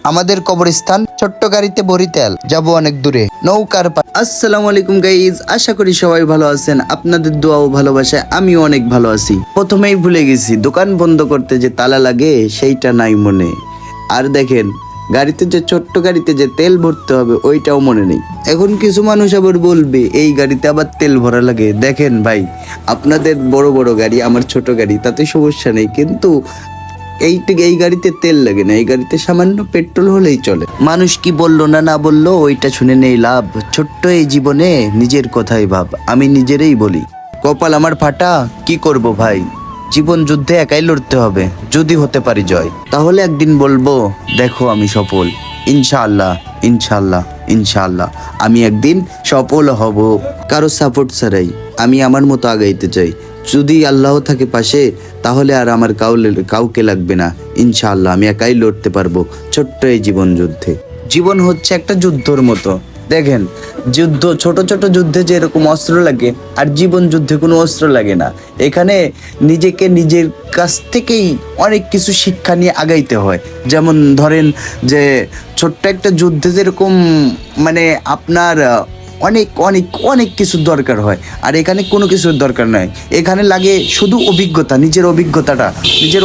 আমাদের কবরস্থান, ছোট্ট গাড়িতে ভরি তেল, যাবো অনেক দূরে নৌকার পা। আসসালামু আলাইকুম গাইজ, আশা করি সবাই ভালো আছেন। আপনাদের দোয়া ও ভালোবাসায় আমিও অনেক ভালো আছি। প্রথমেই ভুলে গেছি দোকান বন্ধ করতে যে তালা লাগে সেইটা নাই মনে। আর দেখেন গাড়িতে যে ছোট্ট গাড়িতে যে তেল ভরতে হবে ওইটাও মনে নেই। এখন কিছু মানুষ আবার বলবে এই গাড়িতে আবার তেল ভরা লাগে। দেখেন ভাই, আপনাদের বড় বড় গাড়ি, আমার ছোট গাড়ি, তাতে সমস্যা নেই, কিন্তু এই গাড়িতে তেল লাগে না, এই গাড়িতে সামান্য পেট্রোল হলেই চলে। মানুষ কি বললো না বললো ওইটা শুনে নেই লাভ। ছোট্ট এই জীবনে নিজের কথাই ভাব, আমি নিজেরই বলি। কপাল আমার ফাটা, কি করব ভাই, জীবন যুদ্ধে একাই লড়তে হবে। যদি হতে পারি জয়, তাহলে একদিন বলবো দেখো আমি সফল। ইনশাআল্লাহ ইনশাআল্লাহ ইনশাআল্লাহ আমি একদিন সফল হব। কারো সাপোর্ট ছাড়াই আমি আমার মতো আগাইতে চাই। যদি আল্লাহ থাকে পাশে তাহলে আর আমার কাউকে লাগবে না। ইনশাআল্লাহ আমি একাই লড়তে পারবো ছোট্ট এই জীবন যুদ্ধে। জীবন হচ্ছে একটা যুদ্ধর মতো। দেখেন, যুদ্ধ, ছোট ছোট যুদ্ধে যেরকম অস্ত্র লাগে, আর জীবন যুদ্ধে কোনো অস্ত্র লাগে না। এখানে নিজেকে নিজের কাছ থেকেই অনেক কিছু শিক্ষা নিয়ে আগাইতে হয়। যেমন ধরেন যে ছোট্ট একটা যুদ্ধে যেরকম মানে আপনার অনেক অনেক অনেক কিছুর দরকার হয়, আর এখানে কোনো কিছুর দরকার নাই। এখানে লাগে শুধু অভিজ্ঞতা, নিজের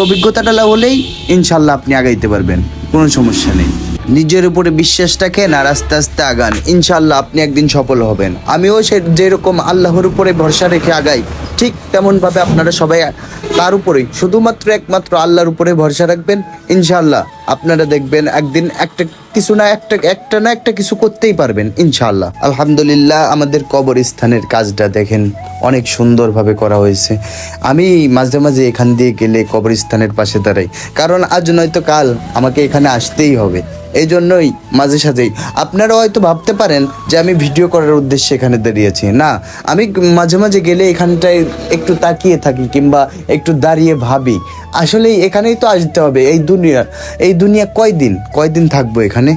অভিজ্ঞতাটা হলেই ইনশাল্লাহ আপনি আগাইতে পারবেন, কোনো সমস্যা নেই। নিজের উপরে বিশ্বাস রাখেন আর আস্তে আস্তে আগান, ইনশাল্লাহ আপনি একদিন সফল হবেন। আমিও যেরকম আল্লাহর উপরে ভরসা রেখে আগাই, ঠিক তেমনভাবে আপনারা সবাই তার উপরেই শুধুমাত্র একমাত্র আল্লাহর উপরে ভরসা রাখবেন। ইনশাল্লাহ আপনারা দেখবেন একদিন একটা কিছু করতেই পারবেন ইনশাল্লাহ। আলহামদুলিল্লাহ, আমাদের কবরস্থানের কাজটা দেখেন অনেক সুন্দরভাবে করা হয়েছে। আমি মাঝে মাঝে এখান দিয়ে গেলে কবরস্থানের পাশে দাঁড়াই, কারণ আজ নয়তো কাল আমাকে এখানে আসতেই হবে। এই জন্যই মাঝে সাঝেই আপনারা হয়তো ভাবতে পারেন যে আমি ভিডিও করার উদ্দেশ্যে এখানে দাঁড়িয়েছি। না, আমি মাঝে মাঝে গেলে এখানটায় একটু তাকিয়ে থাকি কিংবা একটু দাঁড়িয়ে ভাবি আসলেই এখানেই তো আসতে হবে। এই দুনিয়া কয়দিন থাকবো এখানে।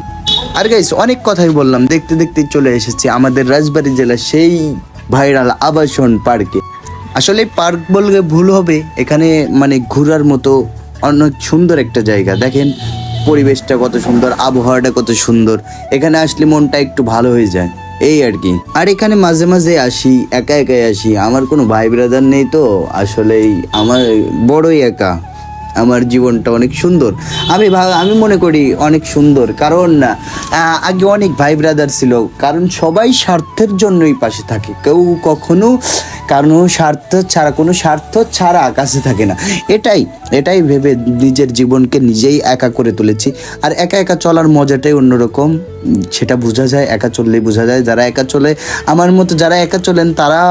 আর গাইস, অনেক কথাই বললাম, দেখতে দেখতে চলে এসেছি আমাদের রাজবাড়ী জেলার সেই ভাইরাল আবাসন পার্কে। আসলে পার্ক বললে ভুল হবে, এখানে মানে ঘোরার মতো অনেক সুন্দর একটা জায়গা। দেখেন পরিবেশটা কত সুন্দর, আবহাওয়াটা কত সুন্দর, এখানে আসলে মনটা একটু ভালো হয়ে যায়, এই আর কি। আর এখানে মাঝে মাঝে আসি, একাই আসি, আমার কোনো ভাই ব্রাদার নেই, তো আসলেই আমার বড়ই একা। আমার জীবনটা অনেক সুন্দর, আমি মনে করি অনেক সুন্দর, কারণ আগে অনেক ভাই ব্রাদার ছিল, কারণ সবাই স্বার্থের জন্যই পাশে থাকে। কেউ কখনো কোনো স্বার্থ ছাড়া কাছে থাকে না। এটাই ভেবে নিজের জীবনকে নিজেই একা করে তুলেছি। আর একা চলার মজাটাই অন্যরকম, সেটা বোঝা যায়, একা চললেই বোঝা যায়। যারা একা চলে, আমার মতো যারা একা চলেন, তারা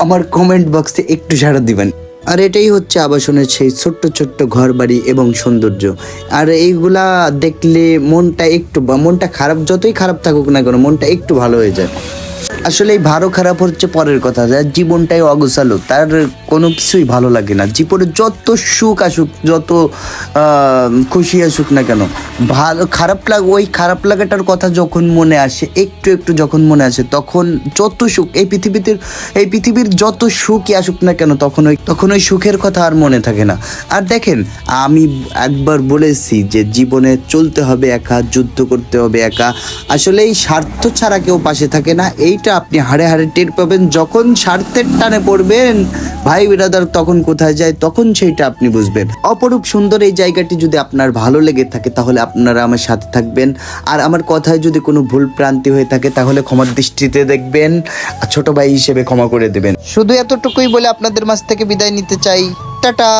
আমার কমেন্ট বক্সে একটু সাড়া দিবেন। আর এটাই হচ্ছে আবাসনের সেই ছোট্ট ছোট্ট ঘর বাড়ি এবং সৌন্দর্য। আর এইগুলা দেখলে মনটা খারাপ, যতই খারাপ থাকুক না কেন, মনটা একটু ভালো হয়ে যায়। আসলে এই ভালো খারাপ হচ্ছে পরের কথা, যার জীবনটাই অগোছালো তার কোনো কিছুই ভালো লাগে না। জীবনে যত সুখ আসুক, যত খুশি আসুক না কেন, ওই খারাপ লাগাটার কথা যখন মনে আসে, একটু যখন মনে আসে, তখন যত সুখ এই পৃথিবীর যত সুখই আসুক না কেন, তখন ওই সুখের কথা আর মনে থাকে না। আর দেখেন, আমি একবার বলেছি যে জীবনে চলতে হবে একা, যুদ্ধ করতে হবে একা। আসলে এই স্বার্থ ছাড়া কেউ পাশে থাকে না, এইটা আপনি হাড়ে টের পাবেন। যখন স্বার্থের টানে পড়বেন ভাই ব্রাদার, তখন কোথায় যায়, তখন সেইটা আপনি বুঝবেন। অপরূপ সুন্দর এই জায়গাটি যদি আপনার ভালো লেগে থাকে তাহলে আপনারা আমার সাথে থাকবেন। আর আমার কথায় যদি কোনো ভুল প্রান্তি হয়ে থাকে তাহলে ক্ষমার দৃষ্টিতে দেখবেন, ছোট ভাই হিসেবে ক্ষমা করে দেবেন। শুধু এতটুকুই বলে আপনাদের মাঝ থেকে বিদায় নিতে চাই। টাটা।